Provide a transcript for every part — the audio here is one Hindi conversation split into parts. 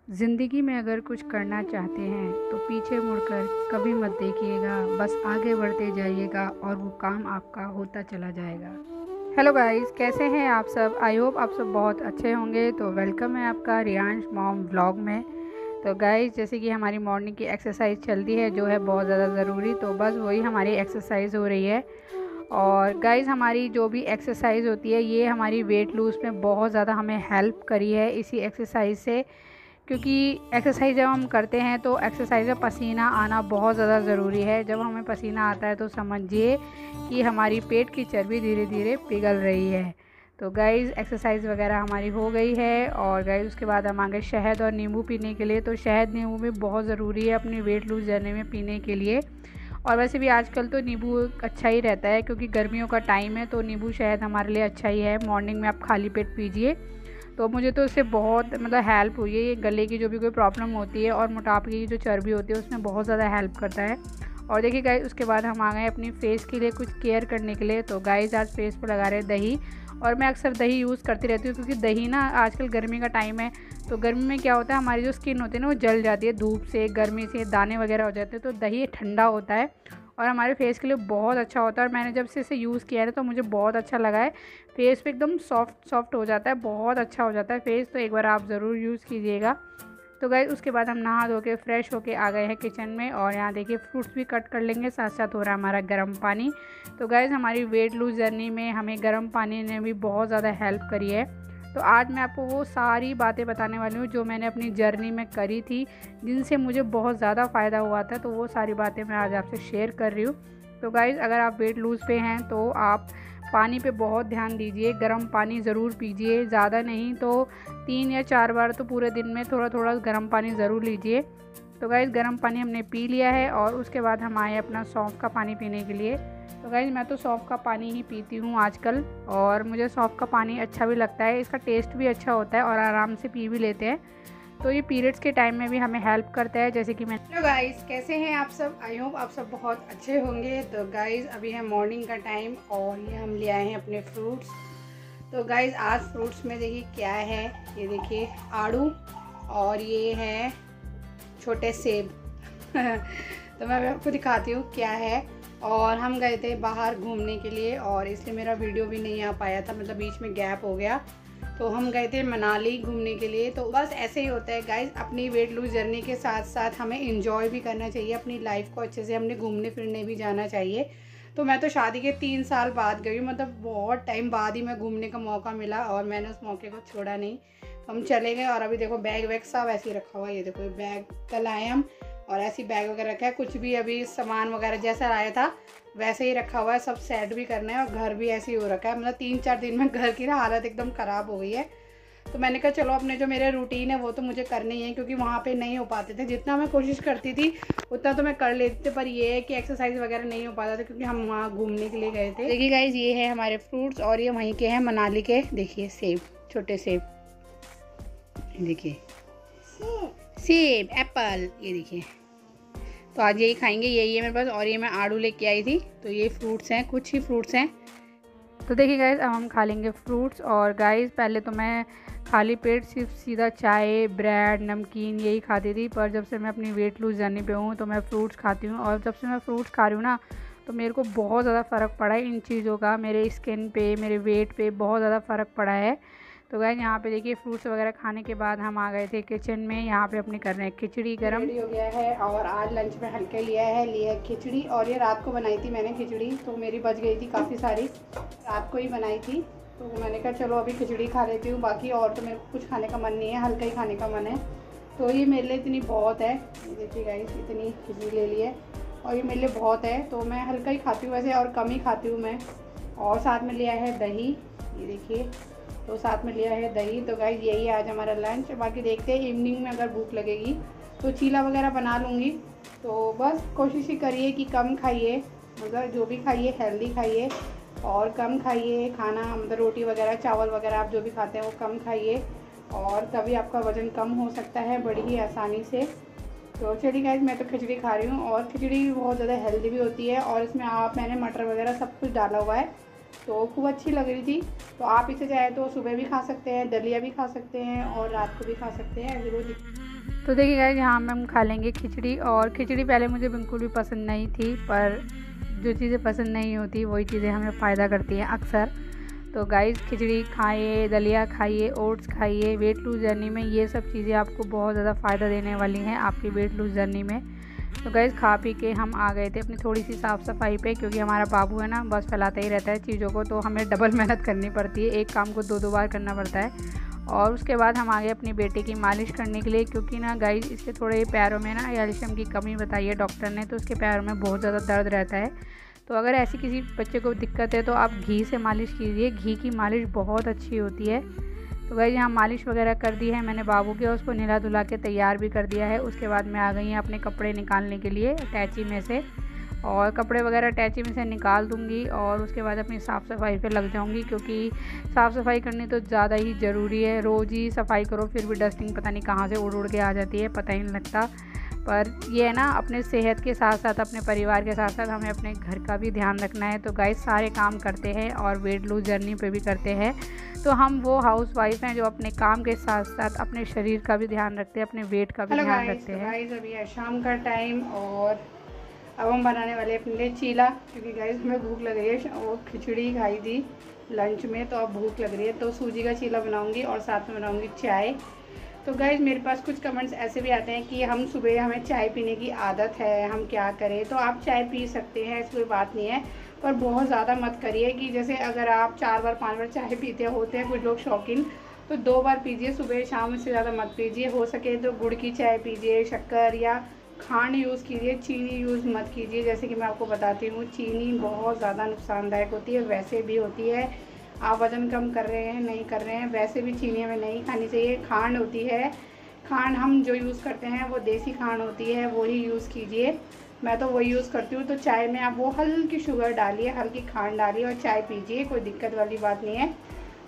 ज़िंदगी में अगर कुछ करना चाहते हैं तो पीछे मुड़कर कभी मत देखिएगा, बस आगे बढ़ते जाइएगा और वो काम आपका होता चला जाएगा। हेलो गाइस, कैसे हैं आप सब? आई होप आप सब बहुत अच्छे होंगे। तो वेलकम है आपका रियांश मॉम व्लॉग में। तो गाइस, जैसे कि हमारी मॉर्निंग की एक्सरसाइज चलती है जो है बहुत ज़्यादा ज़रूरी, तो बस वही हमारी एक्सरसाइज हो रही है। और गाइस, हमारी जो भी एक्सरसाइज होती है ये हमारी वेट लूज़ में बहुत ज़्यादा हमें हेल्प करी है इसी एक्सरसाइज से, क्योंकि एक्सरसाइज जब हम करते हैं तो एक्सरसाइज में पसीना आना बहुत ज़्यादा ज़रूरी है। जब हमें पसीना आता है तो समझिए कि हमारी पेट की चर्बी धीरे धीरे पिघल रही है। तो गाइज़, एक्सरसाइज वगैरह हमारी हो गई है और गाइज़ उसके बाद हम आ गए शहद और नींबू पीने के लिए। तो शहद नींबू भी बहुत ज़रूरी है अपनी वेट लूज़ जर्नी में पीने के लिए। और वैसे भी आजकल तो नींबू अच्छा ही रहता है क्योंकि गर्मियों का टाइम है, तो नींबू शहद हमारे लिए अच्छा ही है। मॉर्निंग में आप खाली पेट पीजिए। तो मुझे तो इससे बहुत हेल्प हुई है। ये गले की जो भी कोई प्रॉब्लम होती है और मोटापे की जो चर्बी होती है उसमें बहुत ज़्यादा हेल्प करता है। और देखिए गाइस, उसके बाद हम आ गए अपनी फेस के लिए कुछ केयर करने के लिए। तो गाइस, आज फेस पे लगा रहे हैं दही। और मैं अक्सर दही यूज़ करती रहती हूँ क्योंकि दही ना, आजकल गर्मी का टाइम है तो गर्मी में क्या होता है, हमारी जो स्किन होती है ना वो जल जाती है, धूप से गर्मी से दाने वगैरह हो जाते हैं। तो दही ठंडा होता है और हमारे फेस के लिए बहुत अच्छा होता है। और मैंने जब से इसे यूज़ किया है तो मुझे बहुत अच्छा लगा है। फेस पे एकदम सॉफ्ट सॉफ्ट हो जाता है, बहुत अच्छा हो जाता है फेस। तो एक बार आप ज़रूर यूज़ कीजिएगा। तो गाइस, उसके बाद हम नहा धो के फ्रेश होके आ गए हैं किचन में। और यहाँ देखिए फ्रूट्स भी कट कर लेंगे, साथ साथ हो रहा है हमारा गर्म पानी। तो गाइस, हमारी वेट लूज़ जर्नी में हमें गर्म पानी ने भी बहुत ज़्यादा हेल्प करी है। तो आज मैं आपको वो सारी बातें बताने वाली हूँ जो मैंने अपनी जर्नी में करी थी, जिनसे मुझे बहुत ज़्यादा फ़ायदा हुआ था। तो वो सारी बातें मैं आज आपसे शेयर कर रही हूँ। तो गाइज़, अगर आप वेट लूज़ पे हैं तो आप पानी पे बहुत ध्यान दीजिए, गर्म पानी ज़रूर पीजिए, ज़्यादा नहीं तो 3 या 4 बार तो पूरे दिन में थोड़ा थोड़ा गर्म पानी ज़रूर लीजिए। तो गाइज़, गर्म पानी हमने पी लिया है और उसके बाद हम आए अपना सौंफ का पानी पीने के लिए। तो गाइज़, मैं तो सौंफ का पानी ही पीती हूँ आजकल और मुझे सौंफ का पानी अच्छा भी लगता है, इसका टेस्ट भी अच्छा होता है और आराम से पी भी लेते हैं। तो ये पीरियड्स के टाइम में भी हमें हेल्प करता है, जैसे कि मैं। हेलो गाइस, कैसे हैं आप सब? आई होप आप सब बहुत अच्छे होंगे। तो गाइस, अभी है मॉर्निंग का टाइम और ये हम ले आए हैं अपने फ्रूट्स। तो गाइस, आज फ्रूट्स में देखिए क्या है, ये देखिए आड़ू और ये है छोटे सेब। तो मैं आपको दिखाती हूँ क्या है। और हम गए थे बाहर घूमने के लिए और इसलिए मेरा वीडियो भी नहीं आ पाया था, मतलब बीच में गैप हो गया। तो हम गए थे मनाली घूमने के लिए। तो बस ऐसे ही होता है गाइस, अपनी वेट लूज जर्नी के साथ साथ हमें इंजॉय भी करना चाहिए, अपनी लाइफ को अच्छे से हमने घूमने फिरने भी जाना चाहिए। तो मैं तो शादी के 3 साल बाद गई, मतलब बहुत टाइम बाद ही मैं घूमने का मौका मिला और मैंने उस मौके को छोड़ा नहीं। तो हम चले गए और अभी देखो बैग वैग सब ऐसे ही रखा हुआ है। ये देखो बैग कल आए हम और ऐसी बैग वगैरह रखा है, कुछ भी अभी सामान वगैरह जैसा आया था वैसे ही रखा हुआ है। सब सेट भी करना है और घर भी ऐसे ही हो रखा है, मतलब 3-4 दिन में घर की ना हालत एकदम ख़राब हो गई है। तो मैंने कहा चलो अपने जो मेरे रूटीन है वो तो मुझे करने ही है, क्योंकि वहाँ पे नहीं हो पाते थे। जितना मैं कोशिश करती थी उतना तो मैं कर लेती थी, पर ये है कि एक्सरसाइज वगैरह नहीं हो पाता था क्योंकि हम वहाँ घूमने के लिए गए थे। देखिए गाइज, ये है हमारे फ्रूट्स और ये वहीं के हैं मनाली के। देखिए सेब, छोटे सेब, देखिए सेब, एप्पल, ये देखिए। तो आज यही खाएंगे, यही है मेरे पास। और ये मैं आड़ू लेके आई थी। तो ये फ्रूट्स हैं, कुछ ही फ्रूट्स हैं। तो देखिए गाइस, अब हम खा लेंगे फ्रूट्स। और गाइस, पहले तो मैं खाली पेट सिर्फ सीधा चाय, ब्रेड, नमकीन यही खाती थी, पर जब से मैं अपनी वेट लूज़ जर्नी पे हूँ तो मैं फ्रूट्स खाती हूँ। और जब से मैं फ्रूट्स खा रही हूँ ना, तो मेरे को बहुत ज़्यादा फ़र्क पड़ा है इन चीज़ों का, मेरे स्किन पे, मेरे वेट पे बहुत ज़्यादा फ़र्क पड़ा है। तो गाइस, यहाँ पे देखिए फ्रूट्स वगैरह खाने के बाद हम आ गए थे किचन में। यहाँ पे अपने कर रहे हैं खिचड़ी गरम, रेडी हो गया है। और आज लंच में हल्के लिया है खिचड़ी। और ये रात को बनाई थी मैंने खिचड़ी, तो मेरी बच गई थी काफ़ी सारी, रात को ही बनाई थी। तो मैंने कहा चलो अभी खिचड़ी खा लेती हूँ, बाकी और तो मेरे को कुछ खाने का मन नहीं है, हल्का ही खाने का मन है। तो ये मेरे लिए इतनी बहुत है। देखिए गाइस, इतनी खिचड़ी ले ली है और ये मेरे लिए बहुत है, तो मैं हल्का ही खाती हूँ वैसे, और कम ही खाती हूँ मैं। और साथ में लिया है दही, ये देखिए, तो साथ में लिया है दही। तो गाइस, यही आज हमारा लंच। बाकी देखते हैं इवनिंग में अगर भूख लगेगी तो चीला वगैरह बना लूँगी। तो बस कोशिश ही करिए कि कम खाइए, मतलब जो भी खाइए हेल्दी खाइए और कम खाइए खाना, मतलब रोटी वगैरह, चावल वगैरह आप जो भी खाते हैं वो कम खाइए, और तभी आपका वज़न कम हो सकता है बड़ी ही आसानी से। तो चलिए गाइस, मैं तो खिचड़ी खा रही हूँ और खिचड़ी बहुत ज़्यादा हेल्दी भी होती है और इसमें मैंने मटर वगैरह सब कुछ डाला हुआ है। तो खूब अच्छी लग रही थी। तो आप इसे चाहे तो सुबह भी खा सकते हैं, दलिया भी खा सकते हैं और रात को भी खा सकते हैं, ज़रूर। तो देखिए गाइस, यहाँ हम खा लेंगे खिचड़ी। और खिचड़ी पहले मुझे बिल्कुल भी पसंद नहीं थी, पर जो चीज़ें पसंद नहीं होती वही चीज़ें हमें फ़ायदा करती हैं अक्सर। तो गाइस, खिचड़ी खाइए, दलिया खाइए, ओट्स खाइए। वेट लूज़ जर्नी में ये सब चीज़ें आपको बहुत ज़्यादा फ़ायदा देने वाली हैं आपकी वेट लूज़ जर्नी में। तो गाइस, खा पी के हम आ गए थे अपनी थोड़ी सी साफ़ सफाई पे, क्योंकि हमारा बाबू है ना, बस फैलाता ही रहता है चीज़ों को, तो हमें डबल मेहनत करनी पड़ती है, एक काम को 2-2 बार करना पड़ता है। और उसके बाद हम आ गए अपनी बेटे की मालिश करने के लिए, क्योंकि ना गाइस, इसके थोड़े पैरों में ना कैल्शियम की कमी बताई है डॉक्टर ने, तो उसके पैरों में बहुत ज़्यादा दर्द रहता है। तो अगर ऐसी किसी बच्चे को दिक्कत है तो आप घी से मालिश कीजिए, घी की मालिश बहुत अच्छी होती है। तो गाइस, यहाँ मालिश वगैरह कर दी है मैंने बाबू के, उसको नहला धुला के तैयार भी कर दिया है। उसके बाद मैं आ गई हैं अपने कपड़े निकालने के लिए अटैची में से, और कपड़े वगैरह अटैची में से निकाल दूँगी और उसके बाद अपनी साफ़ सफाई पे लग जाऊँगी, क्योंकि साफ़ सफाई करनी तो ज़्यादा ही ज़रूरी है। रोज़ ही सफाई करो फिर भी डस्टिंग पता नहीं कहाँ से उड़ उड़ के आ जाती है, पता ही नहीं लगता। पर ये है ना, अपने सेहत के साथ साथ अपने परिवार के साथ साथ हमें अपने घर का भी ध्यान रखना है। तो गाइस, सारे काम करते हैं और वेट लूज़ जर्नी पे भी करते हैं। तो हम वो हाउस वाइफ हैं जो अपने काम के साथ साथ अपने शरीर का भी ध्यान रखते हैं, अपने वेट का भी ध्यान रखते हैं। गाइस, अभी है शाम का टाइम और अब हम बनाने वाले अपने लिए चीला, क्योंकि गाइस हमें भूख लग रही है। वो खिचड़ी खाई थी लंच में, तो अब भूख लग रही है, तो सूजी का चीला बनाऊंगी और साथ में बनाऊंगी चाय। तो गाइस, मेरे पास कुछ कमेंट्स ऐसे भी आते हैं कि हम सुबह हमें चाय पीने की आदत है, हम क्या करें। तो आप चाय पी सकते हैं, ऐसी कोई बात नहीं है, पर बहुत ज़्यादा मत करिए। कि जैसे अगर आप 4 बार 5 बार चाय पीते होते हैं कुछ लोग शौकीन, तो 2 बार पीजिए सुबह शाम, से ज़्यादा मत पीजिए। हो सके तो गुड़ की चाय पीजिए, शक्कर या खांड यूज़ कीजिए, चीनी यूज़ मत कीजिए। जैसे कि मैं आपको बताती हूँ, चीनी बहुत ज़्यादा नुकसानदायक होती है, वैसे भी होती है। आप वज़न कम कर रहे हैं, नहीं कर रहे हैं, वैसे भी चीनी हमें नहीं खानी चाहिए। खांड होती है, खांड हम जो यूज़ करते हैं वो देसी खांड होती है, वही यूज़ कीजिए। मैं तो वही यूज़ करती हूँ। तो चाय में आप वो हल्की शुगर डालिए, हल्की खांड डालिए और चाय पीजिए, कोई दिक्कत वाली बात नहीं है।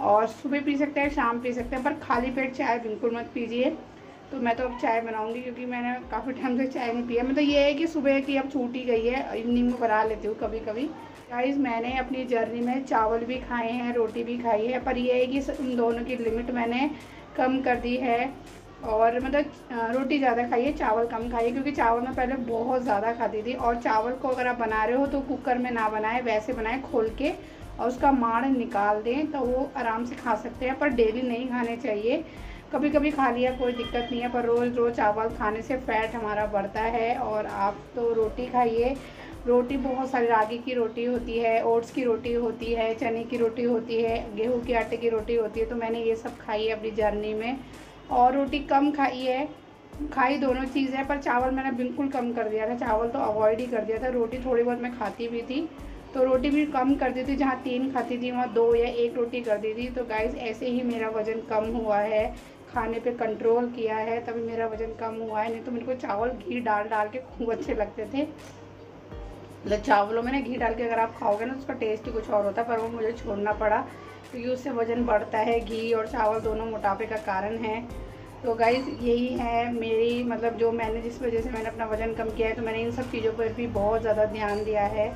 और सुबह पी सकते हैं, शाम पी सकते हैं, पर खाली पेट चाय बिल्कुल मत पीजिए। तो मैं तो अब चाय बनाऊंगी, क्योंकि मैंने काफ़ी टाइम से चाय नहीं पिया। मतलब ये है कि सुबह की अब छूट ही गई है, इवनिंग में बना लेती हूँ कभी कभी। गाइस, मैंने अपनी जर्नी में चावल भी खाए हैं, रोटी भी खाई है, पर ये है कि उन दोनों की लिमिट मैंने कम कर दी है। और मतलब रोटी ज़्यादा खाइए, चावल कम खाइए, क्योंकि चावल मैं पहले बहुत ज़्यादा खाती थी। और चावल को अगर आप बना रहे हो तो कुकर में ना बनाएं, वैसे बनाएं खोल के, और उसका माड़ निकाल दें, तो वो आराम से खा सकते हैं। पर डेली नहीं खाने चाहिए, कभी कभी खा लिया कोई दिक्कत नहीं है, पर रोज़ रोज़ चावल खाने से फ़ैट हमारा बढ़ता है। और आप तो रोटी खाइए, रोटी बहुत सारी रागी की रोटी होती है, ओट्स की रोटी होती है, चने की रोटी होती है, गेहूं के आटे की रोटी होती है। तो मैंने ये सब खाई है अपनी जर्नी में, और रोटी कम खाई है, खाई दोनों चीज़ है, पर चावल मैंने बिल्कुल कम कर दिया था। चावल तो अवॉइड ही कर दिया था। रोटी थोड़ी बहुत मैं खाती भी थी, तो रोटी भी कम कर दी थी। जहाँ 3 खाती थी वहाँ 2 या 1 रोटी कर दी थी। तो गाइस, ऐसे ही मेरा वज़न कम हुआ है, खाने पे कंट्रोल किया है, तभी मेरा वज़न कम हुआ है। नहीं तो मेरे को चावल घी डाल डाल के खूब अच्छे लगते थे। मतलब चावलों में ना घी डाल के अगर आप खाओगे ना, उसका टेस्ट ही कुछ और होता है, पर वो मुझे छोड़ना पड़ा, क्योंकि उससे वज़न बढ़ता है। घी और चावल दोनों मोटापे का कारण है। तो गाइस, यही है मेरी, मतलब जो मैंने, जिस वजह से मैंने अपना वज़न कम किया है, तो मैंने इन सब चीज़ों पर भी बहुत ज़्यादा ध्यान दिया है।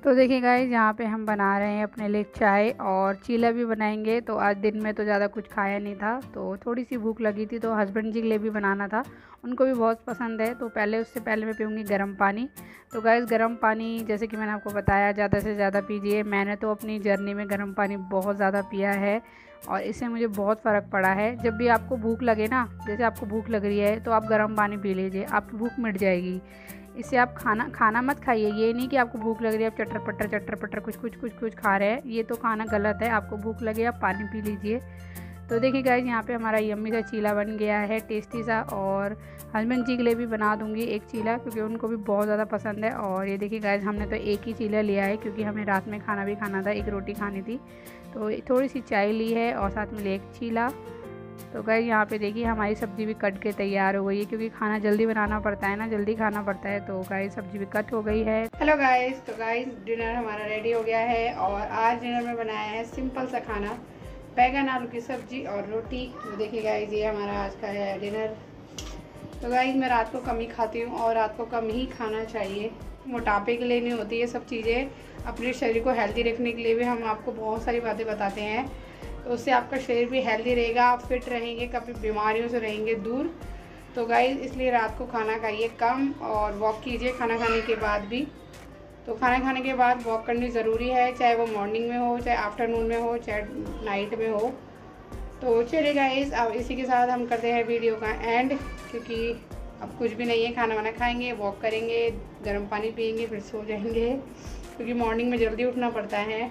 तो देखिए गाइस, यहाँ पे हम बना रहे हैं अपने लिए चाय और चीला भी बनाएंगे। तो आज दिन में तो ज़्यादा कुछ खाया नहीं था, तो थोड़ी सी भूख लगी थी, तो हस्बैंड जी के लिए भी बनाना था, उनको भी बहुत पसंद है। तो उससे पहले मैं पीऊँगी गर्म पानी। तो गाइस, गर्म पानी जैसे कि मैंने आपको बताया, ज़्यादा से ज़्यादा पीजिए। मैंने तो अपनी जर्नी में गर्म पानी बहुत ज़्यादा पिया है और इससे मुझे बहुत फ़र्क पड़ा है। जब भी आपको भूख लगे ना, जैसे आपको भूख लग रही है, तो आप गर्म पानी पी लीजिए, आपकी भूख मिट जाएगी। इससे आप खाना मत खाइए। ये नहीं कि आपको भूख लग रही है आप चटर पटर कुछ खा रहे हैं, ये तो खाना गलत है। आपको भूख लगे आप पानी पी लीजिए। तो देखिए गाइस, यहाँ पे हमारा यम्मी सा चीला बन गया है, टेस्टी सा। और हस्बैंड जी के लिए भी बना दूंगी एक चीला, क्योंकि उनको भी बहुत ज़्यादा पसंद है। और ये देखिए गाइस, हमने तो एक ही चीला लिया है, क्योंकि हमें रात में खाना भी खाना था, एक रोटी खानी थी। तो थोड़ी सी चाय ली है और साथ में एक चीला। तो गाइस, यहाँ पे देखिए हमारी सब्ज़ी भी कट के तैयार हो गई है, क्योंकि खाना जल्दी बनाना पड़ता है ना, जल्दी खाना पड़ता है। तो गाइस, सब्ज़ी भी कट हो गई है। हेलो गाइस, तो गाइस डिनर हमारा रेडी हो गया है और आज डिनर में बनाया है सिंपल सा खाना, बैगन आलू की सब्ज़ी और रोटी। तो देखिए गाइस, ये हमारा आज का है डिनर। तो गाइस, मैं रात को कम ही खाती हूँ और रात को कम ही खाना चाहिए, मोटापे के लिए नहीं होती, ये सब चीज़ें अपने शरीर को हेल्दी रखने के लिए भी हम आपको बहुत सारी बातें बताते हैं। तो उससे आपका शरीर भी हेल्दी रहेगा, आप फिट रहेंगे, कभी बीमारियों से रहेंगे दूर। तो गाइस इसलिए रात को खाना खाइए कम और वॉक कीजिए खाना खाने के बाद भी। तो खाना खाने के बाद वॉक करनी ज़रूरी है, चाहे वो मॉर्निंग में हो, चाहे आफ्टरनून में हो, चाहे नाइट में हो। तो चलिए गाइस अब इसी के साथ हम करते हैं वीडियो का एंड, क्योंकि अब कुछ भी नहीं है, खाना वाना खाएंगे, वॉक करेंगे, गर्म पानी पियेंगे, फिर सो जाएंगे, क्योंकि मॉर्निंग में जल्दी उठना पड़ता है।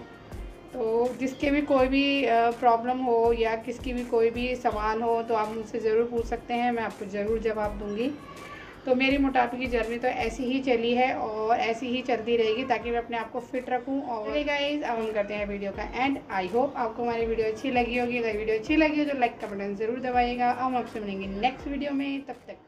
तो जिसके भी कोई भी प्रॉब्लम हो या किसकी भी कोई भी सवाल हो तो आप मुझसे ज़रूर पूछ सकते हैं, मैं आपको ज़रूर जवाब दूंगी। तो मेरी मोटापे की जर्नी तो ऐसी ही चली है और ऐसी ही चलती रहेगी, ताकि मैं अपने आप को फिट रखूं। और गाइस अब हम करते हैं वीडियो का एंड। आई होप आपको हमारी वीडियो अच्छी लगी होगी। अगर वीडियो अच्छी लगी हो तो लाइक का बटन ज़रूर दबाइएगा। हम आपसे मिलेंगे नेक्स्ट वीडियो में, तब तक